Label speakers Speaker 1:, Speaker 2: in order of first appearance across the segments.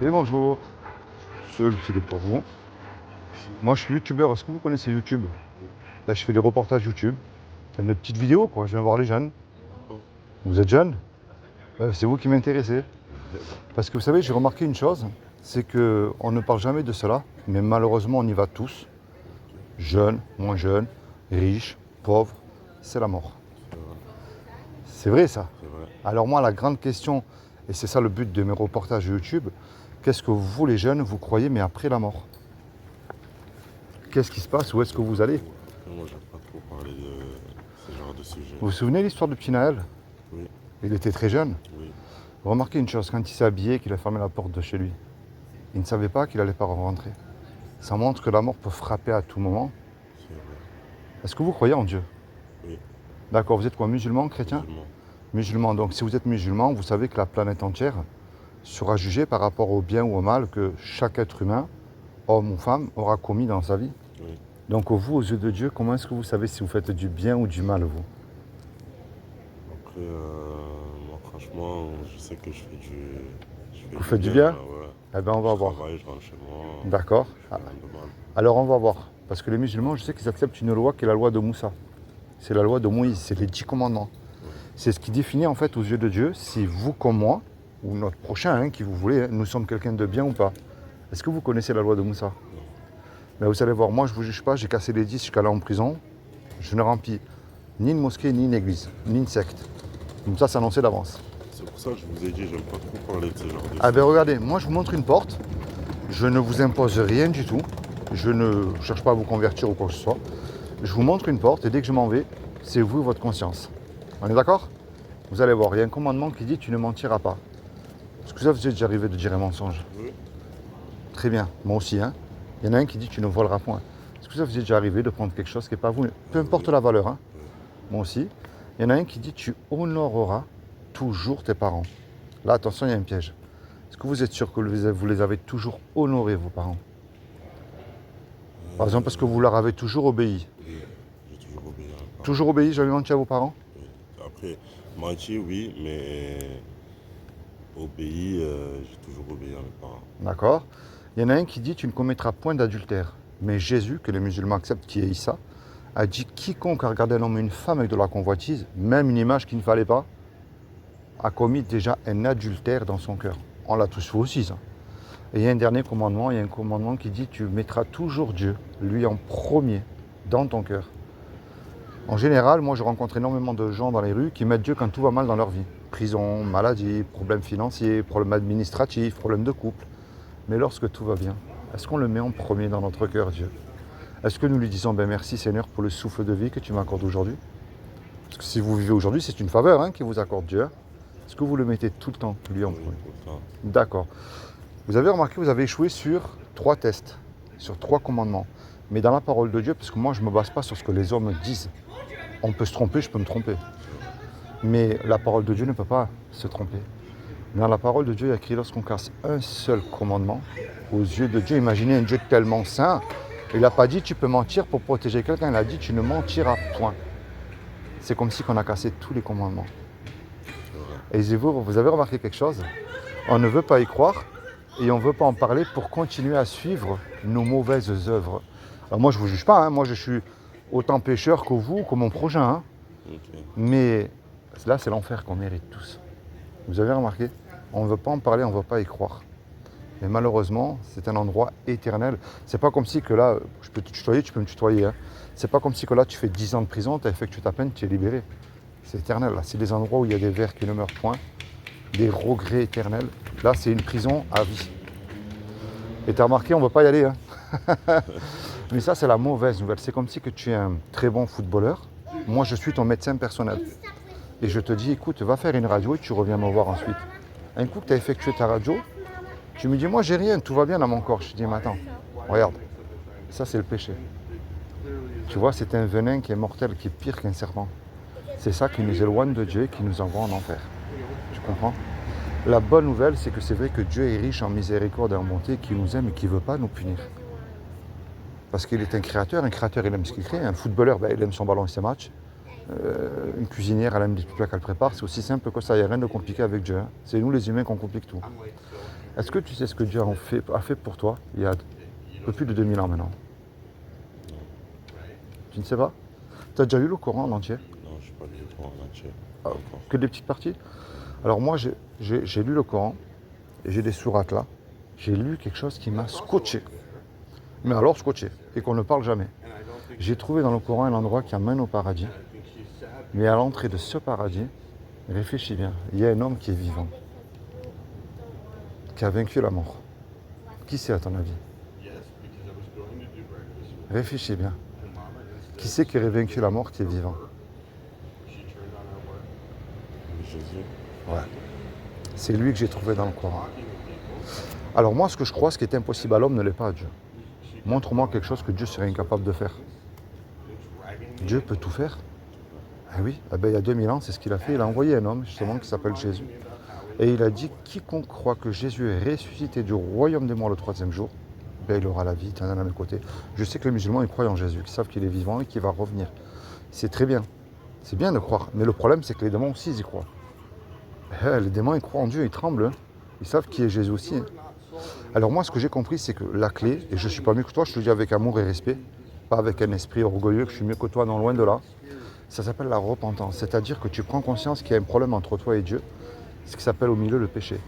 Speaker 1: Et bonjour, celui-ci est pour vous. Moi je suis youtubeur, est-ce que vous connaissez YouTube? Là je fais des reportages YouTube. Je fais une petite vidéo quoi, je viens voir les jeunes. Vous êtes jeunes? C'est vous qui m'intéressez. Parce que vous savez, j'ai remarqué une chose, c'est qu'on ne parle jamais de cela, mais malheureusement on y va tous. Jeunes, moins jeunes, riches, pauvres, c'est la mort. C'est vrai ça.
Speaker 2: C'est vrai.
Speaker 1: Alors moi la grande question, et c'est ça le but de mes reportages YouTube, qu'est-ce que vous les jeunes, vous croyez mais après la mort? Qu'est-ce qui se passe? Où est-ce que vous allez?
Speaker 2: Moi, j'aime pas trop parler de ce genre de sujet.
Speaker 1: Vous vous souvenez l'histoire de petit Naël?
Speaker 2: Oui,
Speaker 1: Il était très jeune.
Speaker 2: oui,
Speaker 1: Remarquez une chose, quand il s'est habillé, qu'il a fermé la porte de chez lui, il ne savait pas qu'il n'allait pas rentrer. Ça montre que la mort peut frapper à tout moment.
Speaker 2: c'est vrai.
Speaker 1: Est-ce que vous croyez en Dieu?
Speaker 2: Oui,
Speaker 1: D'accord, vous êtes quoi, musulman, chrétien?
Speaker 2: musulman.
Speaker 1: Musulman, donc si vous êtes musulman, vous savez que la planète entière sera jugée par rapport au bien ou au mal que chaque être humain, homme ou femme, aura commis dans sa vie.
Speaker 2: Oui.
Speaker 1: Donc vous, aux yeux de Dieu, comment est-ce que vous savez si vous faites du bien ou du mal, vous?
Speaker 2: Après, moi, franchement, je sais que je fais
Speaker 1: Vous faites du bien?
Speaker 2: Ouais.
Speaker 1: Eh bien, on va
Speaker 2: Je
Speaker 1: voir.
Speaker 2: travaille, je rentre chez moi,
Speaker 1: D'accord.
Speaker 2: je fais rien de mal.
Speaker 1: Alors on va voir. Parce que les musulmans, je sais qu'ils acceptent une loi qui est la loi de Moussa. C'est la loi de Moïse, c'est les 10 commandements.
Speaker 2: Oui,
Speaker 1: C'est ce qui définit en fait aux yeux de Dieu si vous comme moi, ou notre prochain, qui vous voulez, nous sommes quelqu'un de bien ou pas. Est-ce que vous connaissez la loi de Moussa?
Speaker 2: non,
Speaker 1: Mais vous allez voir, moi je ne vous juge pas, j'ai cassé les 10 jusqu'à là en prison. Je ne remplis ni une mosquée, ni une église, ni une secte. Comme ça, c'est annoncé d'avance.
Speaker 2: c'est pour ça que je vous ai dit, j'aime pas trop parler de ce genre de
Speaker 1: Ah ben
Speaker 2: choses.
Speaker 1: regardez, moi je vous montre une porte. Je ne vous impose rien du tout. Je ne cherche pas à vous convertir ou quoi que ce soit. Je vous montre une porte et dès que je m'en vais, c'est vous et votre conscience. On est d'accord? Vous allez voir, il y a un commandement qui dit tu ne mentiras pas. Est-ce que ça vous est déjà arrivé de dire un mensonge?
Speaker 2: Oui,
Speaker 1: Très bien, moi aussi. Hein. Il y en a un qui dit tu ne voleras point. Est-ce que ça vous est déjà arrivé de prendre quelque chose qui n'est pas vous? Peu importe
Speaker 2: oui,
Speaker 1: la valeur. Hein.
Speaker 2: oui.
Speaker 1: Moi aussi. Il y en a un qui dit tu honoreras toujours tes parents. Là, attention, il y a un piège. Est-ce que vous êtes sûr que vous les avez toujours honorés, vos parents? Par exemple, parce que vous leur avez toujours obéi.
Speaker 2: Oui, j'ai toujours obéi à mes parents.
Speaker 1: Toujours obéi, jamais menti à vos parents?
Speaker 2: Oui. Après, mentir, oui, mais obéi, j'ai toujours obéi à mes parents.
Speaker 1: D'accord. Il y en a un qui dit tu ne commettras point d'adultère. Mais Jésus, que les musulmans acceptent, qui est Issa, a dit quiconque a regardé un homme et une femme avec de la convoitise, même une image qu'il ne fallait pas, a commis déjà un adultère dans son cœur. On l'a tous fait aussi, ça. Et il y a un dernier commandement, il y a un commandement qui dit tu mettras toujours Dieu, lui en premier, dans ton cœur. En général, moi je rencontre énormément de gens dans les rues qui mettent Dieu quand tout va mal dans leur vie. Prison, maladie, problèmes financiers, problèmes administratifs, problèmes de couple. Mais lorsque tout va bien, est-ce qu'on le met en premier dans notre cœur, Dieu? Est-ce que nous lui disons ben merci Seigneur pour le souffle de vie que tu m'accordes aujourd'hui? Parce que si vous vivez aujourd'hui, c'est une faveur qui vous accorde Dieu. Est-ce que vous le mettez tout le temps, lui en
Speaker 2: Oui,
Speaker 1: premier?
Speaker 2: tout le temps.
Speaker 1: D'accord. Vous avez remarqué, vous avez échoué sur 3 tests, sur 3 commandements. Mais dans la parole de Dieu, parce que moi je ne me base pas sur ce que les hommes disent. On peut se tromper, je peux me tromper. Mais la parole de Dieu ne peut pas se tromper. Dans la parole de Dieu, il y a écrit lorsqu'on casse un seul commandement, aux yeux de Dieu, imaginez un Dieu tellement saint, il n'a pas dit tu peux mentir pour protéger quelqu'un, il a dit tu ne mentiras point. C'est comme si on a cassé tous les commandements.
Speaker 2: C'est vrai.
Speaker 1: Et vous avez remarqué quelque chose? On ne veut pas y croire et on ne veut pas en parler pour continuer à suivre nos mauvaises œuvres. Alors moi je ne vous juge pas, moi je suis autant pécheur que vous, que mon prochain.
Speaker 2: Ok.
Speaker 1: Mais là c'est l'enfer qu'on mérite tous. Vous avez remarqué? On ne veut pas en parler, on ne veut pas y croire. Mais malheureusement, c'est un endroit éternel. C'est pas comme si que là, je peux te tutoyer, tu peux me tutoyer. C'est pas comme si que là, tu fais 10 ans de prison, tu as effectué ta peine, tu es libéré. C'est éternel. Là, c'est des endroits où il y a des vers qui ne meurent point, des regrets éternels. Là, c'est une prison à vie. Et tu as remarqué, on ne veut pas y aller. Mais ça, c'est la mauvaise nouvelle. C'est comme si que tu es un très bon footballeur. Moi, je suis ton médecin personnel. Et je te dis, écoute, va faire une radio et tu reviens me voir ensuite. Un coup que tu as effectué ta radio, tu me dis, moi j'ai rien, tout va bien dans mon corps. Je te dis, mais attends, regarde, ça c'est le péché. Tu vois, c'est un venin qui est mortel, qui est pire qu'un serpent. C'est ça qui nous éloigne de Dieu et qui nous envoie en enfer. Tu comprends? La bonne nouvelle, c'est que c'est vrai que Dieu est riche en miséricorde et en bonté, qui nous aime et qui ne veut pas nous punir. Parce qu'il est un créateur il aime ce qu'il crée. Un footballeur, il aime son ballon et ses matchs. Une cuisinière, elle aime les plats qu'elle prépare. C'est aussi simple que ça, il n'y a rien de compliqué avec Dieu. C'est nous les humains qu'on complique tout. Est-ce que tu sais ce que Dieu a fait pour toi il y a un peu plus de 2000 ans maintenant? Tu ne sais pas? Tu as déjà lu le Coran en entier?
Speaker 2: Non, je n'ai pas lu le Coran en entier.
Speaker 1: Ah,
Speaker 2: Pas encore.
Speaker 1: que des petites parties? Alors moi, j'ai lu le Coran, et j'ai des sourates là. J'ai lu quelque chose qui m'a scotché. Mais alors scotché, et qu'on ne parle jamais. J'ai trouvé dans le Coran un endroit qui amène au paradis. Mais à l'entrée de ce paradis, réfléchis bien, il y a un homme qui est vivant, qui a vaincu la mort. Qui c'est à ton avis? Réfléchis bien. Qui c'est qui aurait vaincu la mort qui est vivant?
Speaker 2: Jésus.
Speaker 1: Ouais. C'est lui que j'ai trouvé dans le Coran. Alors moi, ce que je crois, ce qui est impossible à l'homme ne l'est pas à Dieu. Montre-moi quelque chose que Dieu serait incapable de faire. Dieu peut tout faire. Eh oui, eh ben, il y a 2000 ans, c'est ce qu'il a fait. Il a envoyé un homme, justement, qui s'appelle Jésus. Et il a dit, quiconque croit que Jésus est ressuscité du royaume des morts le 3e jour, ben, il aura la vie éternelle à mes côtés. Je sais que les musulmans, ils croient en Jésus, qu'ils savent qu'il est vivant et qu'il va revenir. C'est très bien. C'est bien de croire. Mais le problème, c'est que les démons aussi, ils y croient. Les démons, ils croient en Dieu, ils tremblent. Ils savent qui est Jésus aussi. Alors moi, ce que j'ai compris, c'est que la clé, et je ne suis pas mieux que toi, je te le dis avec amour et respect, pas avec un esprit orgueilleux, que je suis mieux que toi, non, loin de là, ça s'appelle la repentance. C'est-à-dire que tu prends conscience qu'il y a un problème entre toi et Dieu, ce qui s'appelle au milieu le péché.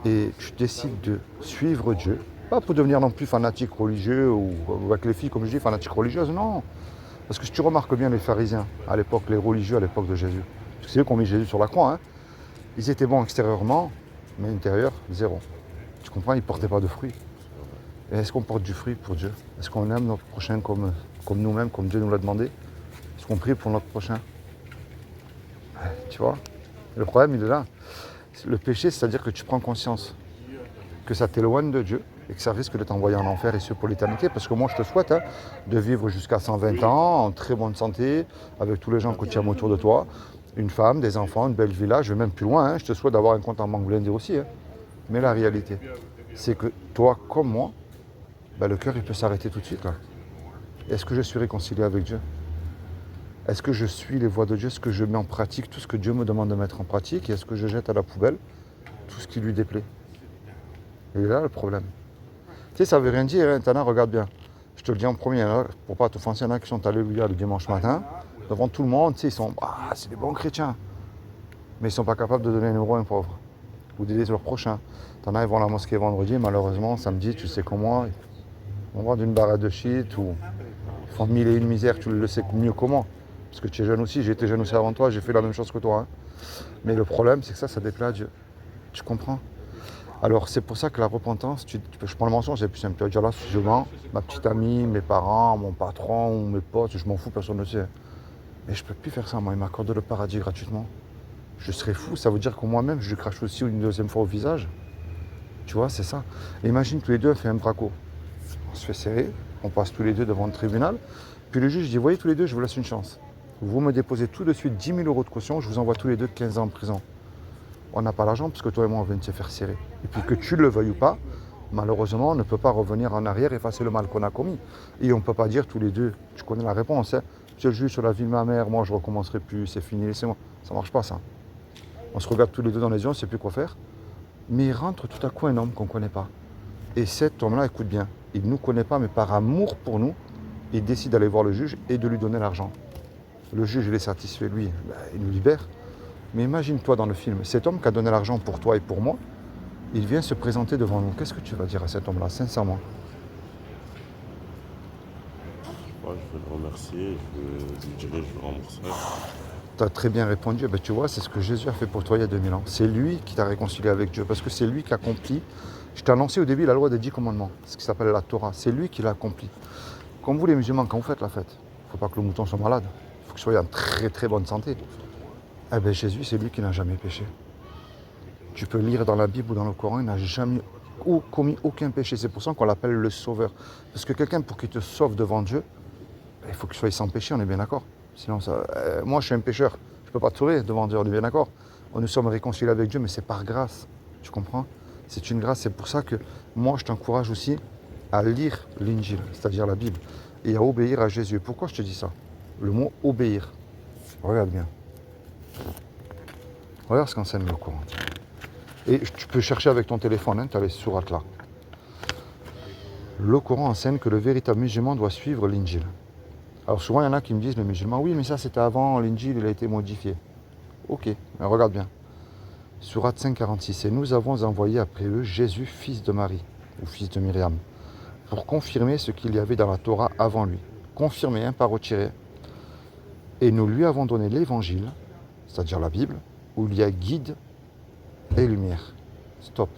Speaker 1: Et tu décides de suivre Dieu, pas pour devenir non plus fanatique religieux, ou avec les filles, comme je dis, fanatique religieuse, non. Parce que si tu remarques bien les pharisiens, à l'époque, les religieux à l'époque de Jésus, parce que c'est eux qui ont mis Jésus sur la croix, hein, ils étaient bons extérieurement, mais intérieur, zéro. Tu comprends, ils ne portaient pas de fruits. Et est-ce qu'on porte du fruit pour Dieu? Est-ce qu'on aime notre prochain comme nous-mêmes, comme Dieu nous l'a demandé? Est-ce qu'on prie pour notre prochain? Tu vois? Le problème, il est là. Le péché, c'est-à-dire que tu prends conscience que ça t'éloigne de Dieu et que ça risque de t'envoyer en enfer et ce pour l'éternité. Parce que moi, je te souhaite de vivre jusqu'à 120 ans, en très bonne santé, avec tous les gens que tu aimes autour de toi, une femme, des enfants, une belle villa, je vais même plus loin. Je te souhaite d'avoir un compte en banque blindé aussi. Mais la réalité, c'est que toi, comme moi, le cœur, il peut s'arrêter tout de suite. Là. Est-ce que je suis réconcilié avec Dieu? Est-ce que je suis les voies de Dieu? Est-ce que je mets en pratique tout ce que Dieu me demande de mettre en pratique? Et est-ce que je jette à la poubelle tout ce qui lui déplaît? Et là, le problème. Tu sais, ça ne veut rien dire, hein, Tana, regarde bien. Je te le dis en premier, hein, pour pas t'offenser, il y en a qui sont alléluia le dimanche matin, devant tout le monde, tu sais, ils sont, c'est des bons chrétiens. Mais ils ne sont pas capables de donner un euro à un pauvre. Ou d'aider leur prochain. T'en as, ils vont à la mosquée vendredi, malheureusement, samedi, tu sais comment, on vend une barre de shit, ou ils font mille et une misères, tu le sais mieux comment. Parce que tu es jeune aussi, j'ai été jeune aussi avant toi, j'ai fait la même chose que toi. Hein. Mais le problème, c'est que ça déplaît à Dieu. Tu comprends? Alors c'est pour ça que la repentance, je prends le mensonge, c'est plus simple. Tu vas dire là, je mens, ma petite amie, mes parents, mon patron, mes potes, je m'en fous, personne ne sait. Mais je ne peux plus faire ça, moi, il m'accorde le paradis gratuitement. Je serais fou, ça veut dire que moi-même, je crache aussi une deuxième fois au visage. Tu vois, c'est ça. Et imagine tous les deux, on fait un braco. On se fait serrer, on passe tous les deux devant le tribunal. Puis le juge dit, voyez tous les deux, je vous laisse une chance. Vous me déposez tout de suite 10 000 euros de caution, je vous envoie tous les deux 15 ans en prison. On n'a pas l'argent parce que toi et moi, on vient de se faire serrer. Et puis que tu le veuilles ou pas, malheureusement, on ne peut pas revenir en arrière et effacer le mal qu'on a commis. Et on ne peut pas dire tous les deux, tu connais la réponse, hein. Monsieur le juge, sur la vie de ma mère, moi, je ne recommencerai plus, c'est fini, laissez-moi. Ça ne marche pas, ça. On se regarde tous les deux dans les yeux, on ne sait plus quoi faire. Mais il rentre tout à coup un homme qu'on ne connaît pas. Et cet homme-là, écoute bien, il ne nous connaît pas, mais par amour pour nous, il décide d'aller voir le juge et de lui donner l'argent. Le juge, il est satisfait, lui, il nous libère. Mais imagine-toi dans le film, cet homme qui a donné l'argent pour toi et pour moi, il vient se présenter devant nous. Qu'est-ce que tu vas dire à cet homme-là, sincèrement?
Speaker 2: Moi, je vais le remercier, je lui dirai, je le rembourserai.
Speaker 1: Tu as très bien répondu. Tu vois, c'est ce que Jésus a fait pour toi il y a 2000 ans. C'est lui qui t'a réconcilié avec Dieu, parce que c'est lui qui a accompli. Je t'ai annoncé au début la loi des 10 commandements, ce qui s'appelle la Torah. C'est lui qui l'a accompli. Comme vous les musulmans, quand vous faites la fête, il ne faut pas que le mouton soit malade. Il faut qu'il soit en très très bonne santé. Jésus, c'est lui qui n'a jamais péché. Tu peux lire dans la Bible ou dans le Coran, il n'a jamais commis aucun péché. C'est pour ça qu'on l'appelle le sauveur. Parce que quelqu'un, pour qu'il te sauve devant Dieu, il faut qu'il soit sans péché, on est bien d'accord. Sinon, moi, je suis un pécheur. Je ne peux pas te sauver devant Dieu, on est bien d'accord. Nous sommes réconciliés avec Dieu, mais c'est par grâce. Tu comprends? C'est une grâce. C'est pour ça que moi, je t'encourage aussi à lire l'Injil, c'est-à-dire la Bible, et à obéir à Jésus. Pourquoi je te dis ça? Le mot obéir. Regarde bien. Regarde ce qu'enseigne le Coran. Et tu peux chercher avec ton téléphone, hein, tu as les sourates là. Le Coran enseigne que le véritable musulman doit suivre l'Injil. Alors souvent, il y en a qui me disent, les musulmans, oui, mais ça c'était avant, l'Injil, il a été modifié. Ok, mais regarde bien. Sourate 5,46. Et nous avons envoyé après eux Jésus, fils de Marie, ou fils de Myriam, pour confirmer ce qu'il y avait dans la Torah avant lui. Confirmer, hein, pas retirer. Et nous lui avons donné l'évangile, c'est-à-dire la Bible, où il y a guide et lumière. Stop.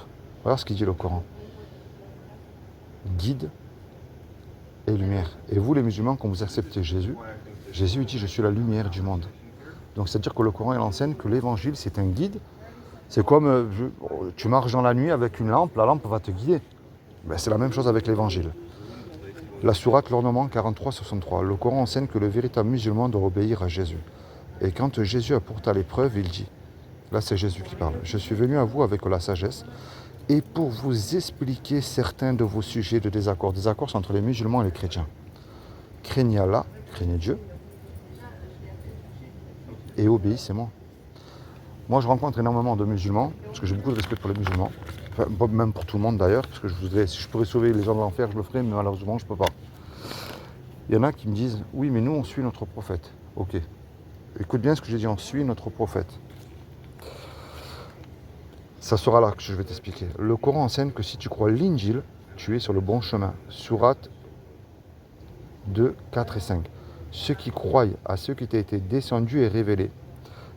Speaker 1: Voilà ce qu'il dit le Coran. Guide et lumière. Et vous les musulmans, quand vous acceptez Jésus, Jésus dit je suis la lumière du monde. Donc c'est-à-dire que le Coran il enseigne que l'évangile c'est un guide. C'est comme tu marches dans la nuit avec une lampe, la lampe va te guider. Ben, c'est la même chose avec l'évangile. La sourate l'ornement 43-63. Le Coran enseigne que le véritable musulman doit obéir à Jésus. Et quand Jésus apporta l'épreuve, il dit, là c'est Jésus qui parle, je suis venu à vous avec la sagesse et pour vous expliquer certains de vos sujets de désaccord. Désaccord c'est entre les musulmans et les chrétiens. Craignez Allah, craignez Dieu et obéissez-moi. Moi je rencontre énormément de musulmans, parce que j'ai beaucoup de respect pour les musulmans, enfin, même pour tout le monde d'ailleurs, parce que si je pourrais sauver les gens de l'enfer, je le ferais, mais malheureusement je ne peux pas. Il y en a qui me disent, oui mais nous on suit notre prophète. Ok, écoute bien ce que j'ai dit, on suit notre prophète. Ça sera là que je vais t'expliquer. Le Coran enseigne que si tu crois l'Injil, tu es sur le bon chemin. Sourate 2, 4 et 5. Ceux qui croient à ce qui t'a été descendu et révélé,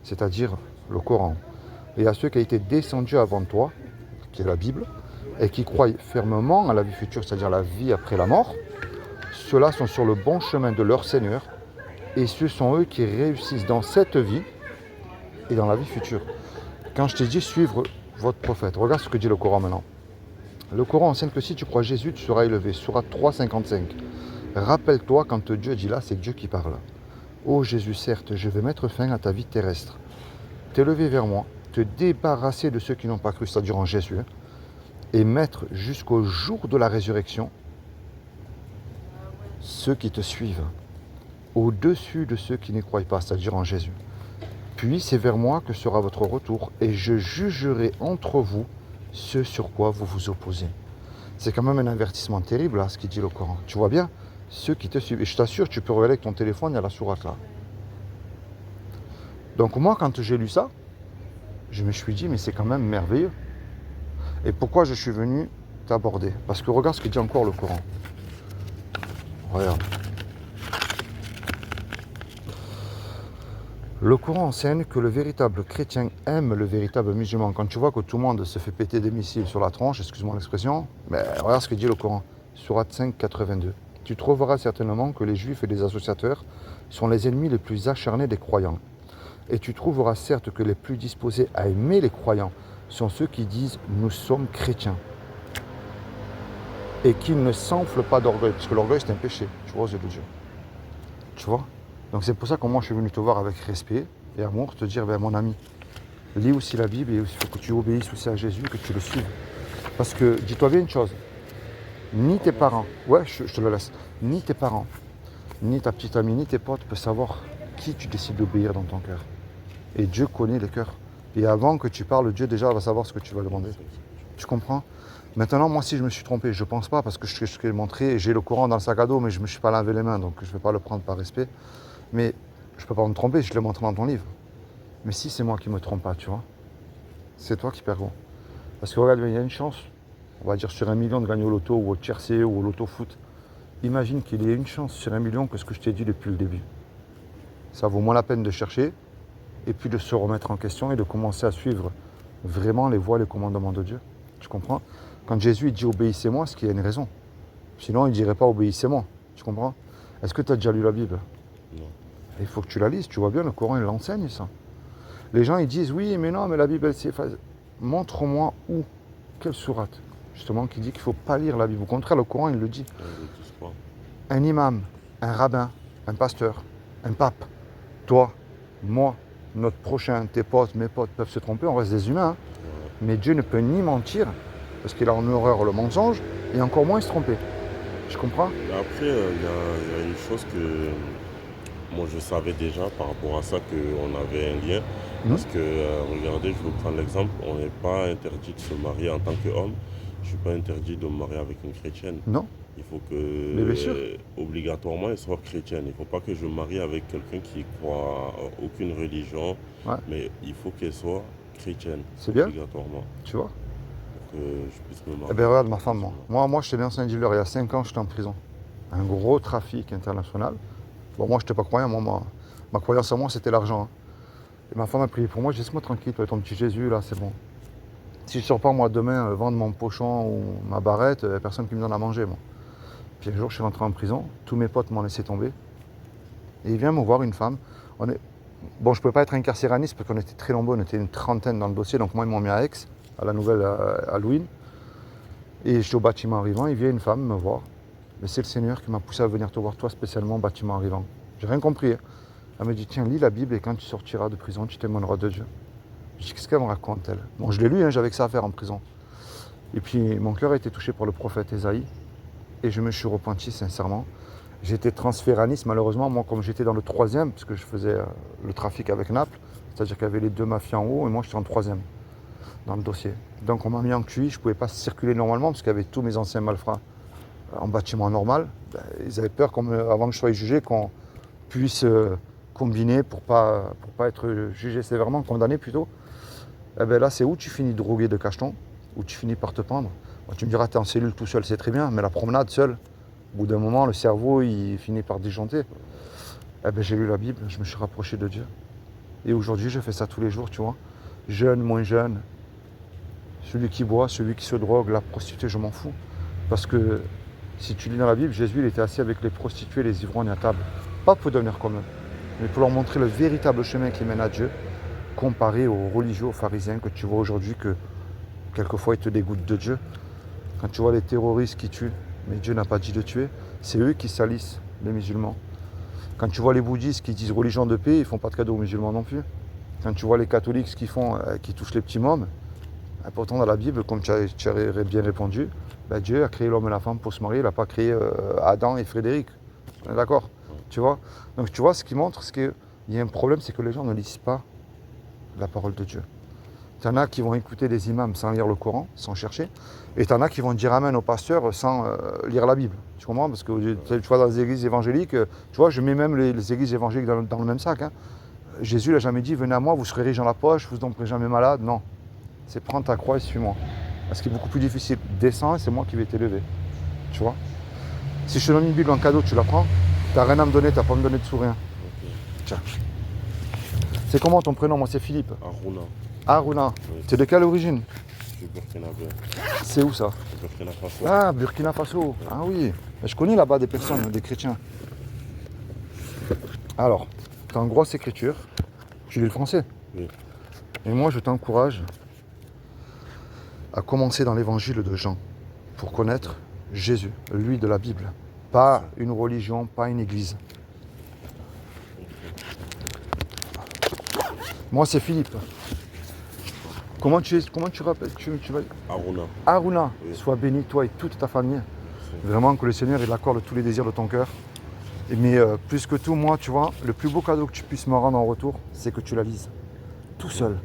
Speaker 1: c'est-à-dire le Coran, et à ce qui a été descendu avant toi, qui est la Bible, et qui croient fermement à la vie future, c'est-à-dire la vie après la mort, ceux-là sont sur le bon chemin de leur Seigneur, et ce sont eux qui réussissent dans cette vie et dans la vie future. Quand je t'ai dit suivre votre prophète, regarde ce que dit le Coran maintenant. Le Coran enseigne que si tu crois Jésus, tu seras élevé. Sourate 3, 55. Rappelle-toi, quand Dieu dit là, c'est Dieu qui parle. Ô Jésus, certes, je vais mettre fin à ta vie terrestre, t'élever vers moi, te débarrasser de ceux qui n'ont pas cru, c'est-à-dire en Jésus, et mettre jusqu'au jour de la résurrection ceux qui te suivent, au-dessus de ceux qui n'y croient pas, c'est-à-dire en Jésus. Puis c'est vers moi que sera votre retour, et je jugerai entre vous ce sur quoi vous vous opposez. C'est quand même un avertissement terrible, là, ce qu'il dit le Coran. Tu vois bien, ceux qui te suivent. Et je t'assure, tu peux regarder avec ton téléphone, il y a la sourate là. Donc moi, quand j'ai lu ça, je me suis dit, mais c'est quand même merveilleux. Et pourquoi je suis venu t'aborder? Parce que regarde ce que dit encore le Coran. Regarde. Le Coran enseigne que le véritable chrétien aime le véritable musulman. Quand tu vois que tout le monde se fait péter des missiles sur la tronche, excuse-moi l'expression, mais regarde ce que dit le Coran, Sourate 5, 82. Tu trouveras certainement que les juifs et les associateurs sont les ennemis les plus acharnés des croyants. Et tu trouveras certes que les plus disposés à aimer les croyants sont ceux qui disent « nous sommes chrétiens » et qui ne s'enflent pas d'orgueil, parce que l'orgueil c'est un péché, tu vois, aux yeux de Dieu. Tu vois? Donc c'est pour ça que moi je suis venu te voir avec respect et amour, te dire, ben, mon ami, lis aussi la Bible et il faut que tu obéisses aussi à Jésus, que tu le suives. Parce que dis-toi bien une chose, ni tes parents, ouais je te le laisse, ni tes parents, ni ta petite amie, ni tes potes peuvent savoir qui tu décides d'obéir dans ton cœur. Et Dieu connaît les cœurs. Et avant que tu parles, Dieu déjà va savoir ce que tu vas demander. Tu comprends? Maintenant, moi, si je me suis trompé, je ne pense pas, parce que je t'ai montré, j'ai le Coran dans le sac à dos, mais je ne me suis pas lavé les mains, donc je ne vais pas le prendre par respect. Mais je ne peux pas me tromper, je te l'ai montré dans ton livre. Mais si c'est moi qui ne me trompe pas, tu vois, c'est toi qui perds gros. Parce que regarde, il y a une chance, on va dire sur 1 million de gagner au loto, ou au tiercé, ou au loto foot. Imagine qu'il y ait une chance sur 1 million que ce que je t'ai dit depuis le début. Ça vaut moins la peine de chercher, et puis de se remettre en question et de commencer à suivre vraiment les voies et les commandements de Dieu. Tu comprends? Quand Jésus dit obéissez-moi, c'est qu'il y a une raison. Sinon, il ne dirait pas obéissez-moi. Tu comprends? Est-ce que tu as déjà lu la Bible?
Speaker 2: Non.
Speaker 1: Il faut que tu la lises. Tu vois bien, le Coran, il l'enseigne, ça. Les gens, ils disent oui, mais non, mais la Bible, elle s'efface. Montre-moi où, quelle sourate, justement, qui dit qu'il ne faut pas lire la Bible. Au contraire, le Coran, il le dit. Un imam, un rabbin, un pasteur, un pape, toi, moi, notre prochain, tes potes, mes potes peuvent se tromper, on reste des humains. Hein. Mais Dieu ne peut ni mentir, parce qu'il a en horreur le mensonge, et encore moins se tromper. Tu comprends?
Speaker 2: Après, il y a une chose que moi je savais déjà par rapport à ça, qu'on avait un lien. Parce que, regardez, je vais vous prendre l'exemple, on n'est pas interdit de se marier en tant qu'homme. Je ne suis pas interdit de me marier avec une chrétienne.
Speaker 1: Non,
Speaker 2: Il faut
Speaker 1: mais bien sûr.
Speaker 2: que, obligatoirement, elle soit chrétienne. Il ne faut pas que je me marie avec quelqu'un qui croit à aucune religion,
Speaker 1: Ouais,
Speaker 2: mais il faut qu'elle soit chrétienne,
Speaker 1: c'est bien,
Speaker 2: obligatoirement,
Speaker 1: tu vois.
Speaker 2: pour que je puisse me marier
Speaker 1: Eh bien,
Speaker 2: avec
Speaker 1: regarde
Speaker 2: une
Speaker 1: ma femme, moi.
Speaker 2: musulmane.
Speaker 1: Moi, j'étais bien un dealer. Il y a 5 ans, j'étais en prison. Un gros trafic international. Bon, moi, je n'étais pas croyant. Moi, ma croyance en moi, c'était l'argent, hein. Et ma femme a prié pour moi. J'ai dit, laisse-moi tranquille, toi, ton petit Jésus, là, c'est bon. Si je sors pas, moi, demain, vendre mon pochon ou ma barrette, il n'y a personne qui me donne à manger, moi. Puis un jour, je suis rentré en prison. Tous mes potes m'ont laissé tomber. Et il vient me voir, une femme. Bon, je ne pouvais pas être incarcéraniste parce qu'on était très nombreux. On était une trentaine dans le dossier. Donc moi, ils m'ont mis à Aix, à la nouvelle Halloween. Et j'étais au bâtiment arrivant. Il vient une femme me voir. Mais c'est le Seigneur qui m'a poussé à venir te voir, toi spécialement, au bâtiment arrivant. J'ai rien compris, hein. Elle me dit, tiens, lis la Bible et quand tu sortiras de prison, tu témoigneras de Dieu. Je dis, qu'est-ce qu'elle me raconte, elle? Bon, je l'ai lu, hein, j'avais que ça à faire en prison. Et puis, mon cœur a été touché par le prophète Ésaïe. Et je me suis repenti, sincèrement. J'ai été transféré à Nice, malheureusement. Moi, comme j'étais dans le 3e, parce que je faisais le trafic avec Naples, c'est-à-dire qu'il y avait les 2 mafias en haut, et moi, j'étais en 3e dans le dossier. Donc, on m'a mis en QI, je ne pouvais pas circuler normalement, parce qu'il y avait tous mes anciens malfrats en bâtiment normal. Ben, ils avaient peur, avant que je sois jugé, qu'on puisse combiner pour pas être jugé sévèrement, condamné plutôt. Et ben là, c'est où tu finis drogué de cacheton, où tu finis par te pendre. Bon, tu me diras, tu es en cellule tout seul, c'est très bien, mais la promenade seule, au bout d'un moment, le cerveau, il finit par disjoncter. Eh ben, j'ai lu la Bible, je me suis rapproché de Dieu. Et aujourd'hui, je fais ça tous les jours, tu vois. Jeune, moins jeune, celui qui boit, celui qui se drogue, la prostituée, je m'en fous. Parce que si tu lis dans la Bible, Jésus, il était assis avec les prostituées et les ivrognes à table. Pas pour devenir comme eux, mais pour leur montrer le véritable chemin qui mène à Dieu, comparé aux religieux, aux pharisiens que tu vois aujourd'hui, que quelquefois ils te dégoûtent de Dieu. Quand tu vois les terroristes qui tuent, mais Dieu n'a pas dit de tuer, c'est eux qui salissent les musulmans. Quand tu vois les bouddhistes qui disent religion de paix, ils ne font pas de cadeaux aux musulmans non plus. Quand tu vois les catholiques qui touchent les petits mômes, pourtant dans la Bible, comme tu as bien répondu, Dieu a créé l'homme et la femme pour se marier, il n'a pas créé Adam et Frédéric. On est d'accord? Tu vois? Donc tu vois, ce qui montre, c'est qu'il y a un problème, c'est que les gens ne lisent pas la parole de Dieu. Il y en a qui vont écouter des imams sans lire le Coran, sans chercher, et il y en a qui vont dire amen au pasteur sans lire la Bible. Tu comprends? Parce que tu vois, dans les églises évangéliques, tu vois, je mets même les églises évangéliques dans le même sac, hein. Jésus n'a jamais dit, venez à moi, vous serez riche dans la poche, vous ne tomberez jamais malade. Non. C'est prendre ta croix et suis-moi. Ce qui est beaucoup plus difficile. Descends et c'est moi qui vais t'élever. Tu vois? Si je te donne une Bible en cadeau, tu la prends? T'as rien à me donner, t'as pas à me donner de sourire.
Speaker 2: Ok.
Speaker 1: Tiens. C'est comment ton prénom? Moi, c'est Philippe.
Speaker 2: Aruna,
Speaker 1: Aruna.
Speaker 2: oui,
Speaker 1: T'es de quelle origine?
Speaker 2: je suis burkinabé.
Speaker 1: C'est où ça?
Speaker 2: Burkina Faso.
Speaker 1: Ah, Burkina Faso. Ah oui. Je connais là-bas des personnes, des chrétiens. Alors, t'as une grosse écriture. Tu lis le français.
Speaker 2: Oui.
Speaker 1: Et moi, je t'encourage à commencer dans l'évangile de Jean pour connaître Jésus, lui de la Bible. Pas une religion, pas une église. Moi, c'est Philippe. Comment tu rappelles tu vas...
Speaker 2: Aruna.
Speaker 1: Aruna,
Speaker 2: Oui.
Speaker 1: sois béni, toi et toute ta famille.
Speaker 2: Merci.
Speaker 1: Vraiment que le Seigneur il accorde tous les désirs de ton cœur. Mais plus que tout, moi, tu vois, le plus beau cadeau que tu puisses me rendre en retour, c'est que tu la lises. Tout seul.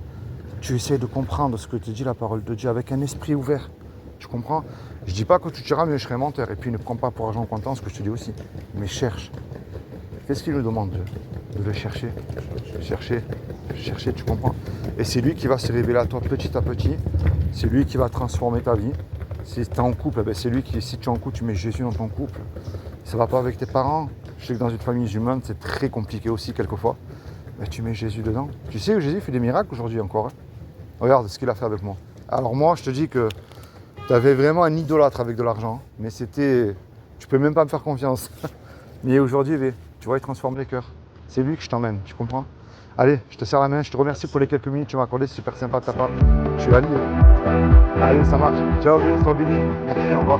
Speaker 1: Tu essaies de comprendre ce que te dit la parole de Dieu avec un esprit ouvert. Tu comprends? Je dis pas que tu diras, mais je serai menteur. Et puis ne prends pas pour argent comptant ce que je te dis aussi. Mais cherche. Qu'est-ce qu'il nous demande, Dieu? De le chercher. Chercher, tu comprends? Et c'est lui qui va se révéler à toi petit à petit. C'est lui qui va transformer ta vie. Si tu es en couple, c'est lui qui, si tu es en couple, tu mets Jésus dans ton couple. Ça va pas avec tes parents. Je sais que dans une famille musulmane, c'est très compliqué aussi quelquefois. Mais tu mets Jésus dedans. Tu sais que Jésus fait des miracles aujourd'hui encore, hein. Regarde ce qu'il a fait avec moi. Alors moi, je te dis que tu avais vraiment un idolâtre avec de l'argent. Mais c'était... Tu peux même pas me faire confiance. Mais aujourd'hui, tu vois, il transforme les cœurs. C'est lui que je t'emmène, tu comprends? Allez, je te serre la main, je te remercie pour les quelques minutes que tu m'as accordées, c'est super sympa de ta part. Je suis Ali. Allez, ça marche. Ciao, sois béni. Merci, au revoir.